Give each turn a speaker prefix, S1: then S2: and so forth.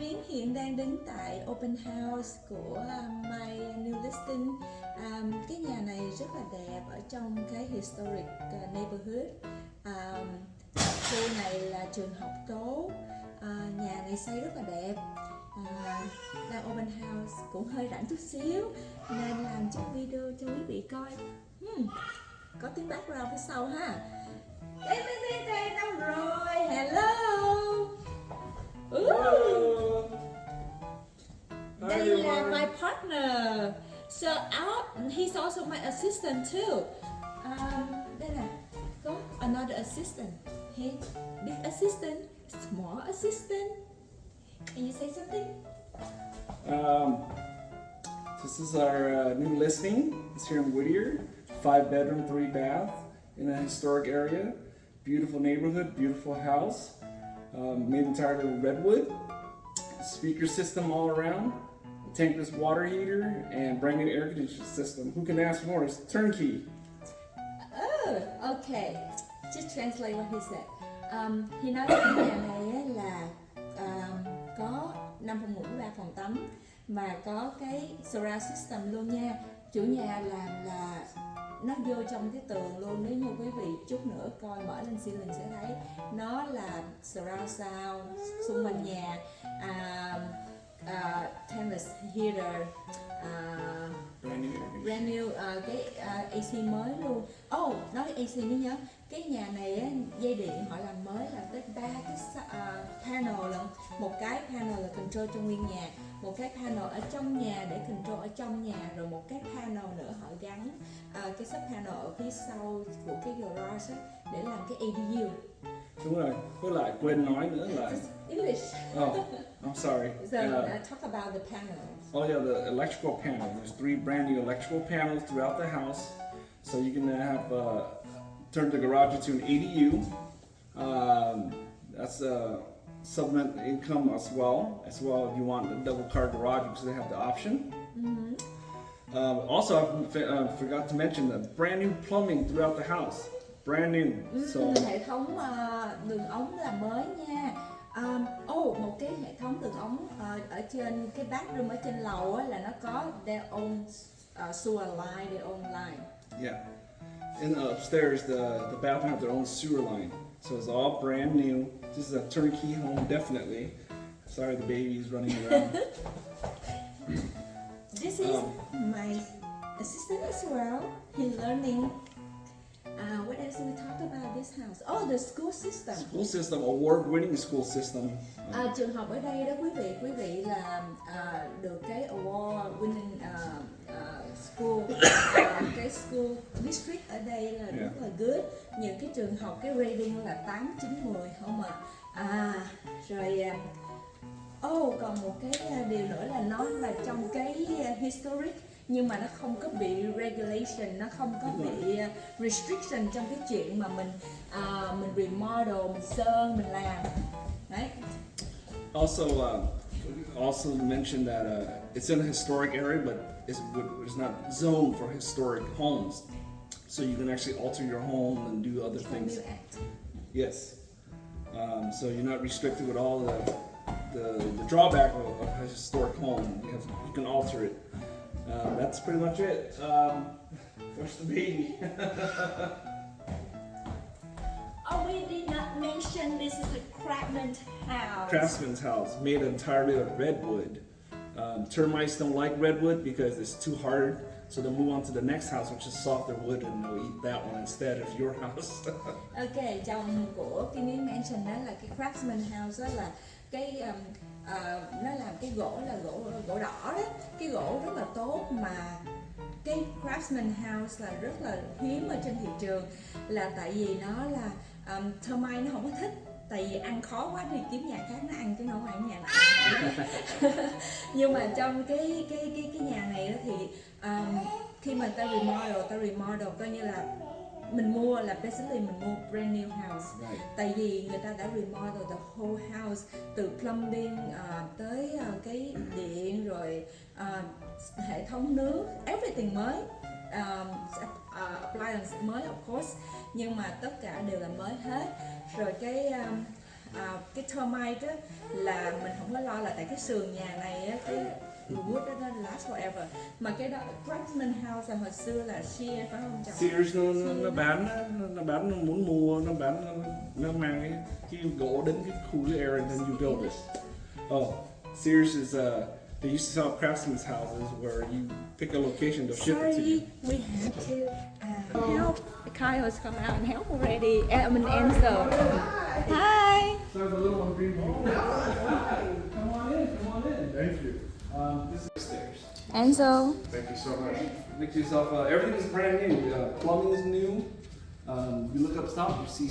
S1: Miến hiện đang đứng tại Open House của My New Listing. Cái nhà này rất là đẹp ở trong cái historic neighborhood. Khu này là trường học tốt. Nhà này xây rất là đẹp. Đang Open House cũng hơi rảnh chút xíu nên làm chút video cho quý vị coi. Có tiếng background phía sau ha. Đâu rồi? Hello. Đây là my partner. So he's also my assistant too. Đây nè, có another assistant. Hey, big assistant, small assistant. Can you say something?
S2: This is our new listing. It's here in Whittier. 5-bedroom, 3-bath in a historic area. Beautiful neighborhood, beautiful house. Made entirely with redwood. Speaker system all around. Tankless water heater and brand new air conditioning system. Who can ask more? It's turnkey.
S1: Oh, okay. Just translate what he said. Thì nói cái nhà này là có 5 phòng ngủ, 3 phòng tắm mà có cái surround system luôn nha. Chủ nhà làm là nó vô trong cái tường luôn. Nếu như quý vị chút nữa coi mở lên ceiling sẽ thấy nó là surround sound xung quanh nhà. Timeless heater, brand new cái AC mới luôn. Nói cái AC mới nhớ, cái nhà này dây điện họ làm mới là tới 3 cái panel lận. Một cái panel là control trong nguyên nhà, một cái panel ở trong nhà để control ở trong nhà, rồi một cái panel nữa họ gắn cái sub panel ở phía sau của cái garage để làm cái ADU.
S2: Đúng rồi, với lại quên nói nữa là
S1: English.
S2: Oh, I'm sorry.
S1: So talk about the panels.
S2: Oh yeah, the electrical panel. There's 3 brand new electrical panels throughout the house, so you can have turn the garage into an ADU. That's supplement income as well. As well, if you want a double car garage, because they have the option. Also, I forgot to mention the brand new plumbing throughout the house. Brand new. So
S1: hệ thống đường ống là mới nha. Một cái hệ thống đường ống ở trên cái bathroom ở trên lầu là nó có their own sewer line, their own line.
S2: Yeah, and upstairs the bathroom have their own sewer line, so it's all brand new. This is a turnkey home, definitely. Sorry, the baby's running around.
S1: This is my assistant as well. He's learning. What else did we talk about this house? The school system.
S2: School system, award-winning school system.
S1: Trường học ở đây đó quý vị là được cái award-winning school, cái school district ở đây là rất là good. Những cái trường học cái rating là 8, 9, 10 không à. Rồi còn một cái điều nữa là nó là trong cái historic, nhưng mà nó không có bị regulation, nó không có bị restriction trong cái chuyện mà mình remodel, mình sơn, mình làm. Đấy.
S2: Also mentioned that it's in a historic area, but it's not zoned for historic homes, so you can actually alter your home and do other things. Yes. So you're not restricted with all the drawback of a historic home. You can alter it. That's pretty much it. Where's the baby?
S1: We did not mention this is a craftsman's house.
S2: Craftsman's house, made entirely of redwood. Termites don't like redwood because it's too hard, so they'll move on to the next house, which is softer wood, and they'll eat that one instead of your house.
S1: Ok, chồng của Kim Yến mention đó là cái craftsman house, đó là cái nó làm cái gỗ là gỗ đỏ đó, cái gỗ rất là tốt, mà cái craftsman house là rất là hiếm ở trên thị trường, là tại vì nó là termite nó không có thích, tại vì ăn khó quá thì kiếm nhà khác nó ăn chứ không phải nhà này. Nhưng mà trong cái nhà này đó thì khi mà ta remodel coi như là mình mua là basically mình mua brand new house. Tại vì người ta đã remodel the whole house, từ plumbing tới cái điện, rồi hệ thống nước, everything mới, appliance mới of course, nhưng mà tất cả đều là mới hết. Rồi cái cái termite á, là mình không có lo, là tại cái sườn nhà này á, cái wood đó nó last forever. Mà cái đó Craftsman House là hồi xưa là Shear phải không chồng?
S2: Sears nó bán á, nó bán, nó muốn mua, nó bán, nó mang cái gỗ đến cái khu cái area and then you build it. Oh, Sears is they used to sell craftsman's houses where you pick a location, they'll ship it to you.
S1: Sorry, we have to help. Kyle's come out and help already. I mean, answer. Hi.
S2: So the little one green one. Come on in, come on in. Thank you. This is stairs.
S1: Answer.
S2: Thank you so much. Make yourself, everything is brand new. Plumbing is new. You look up top, you see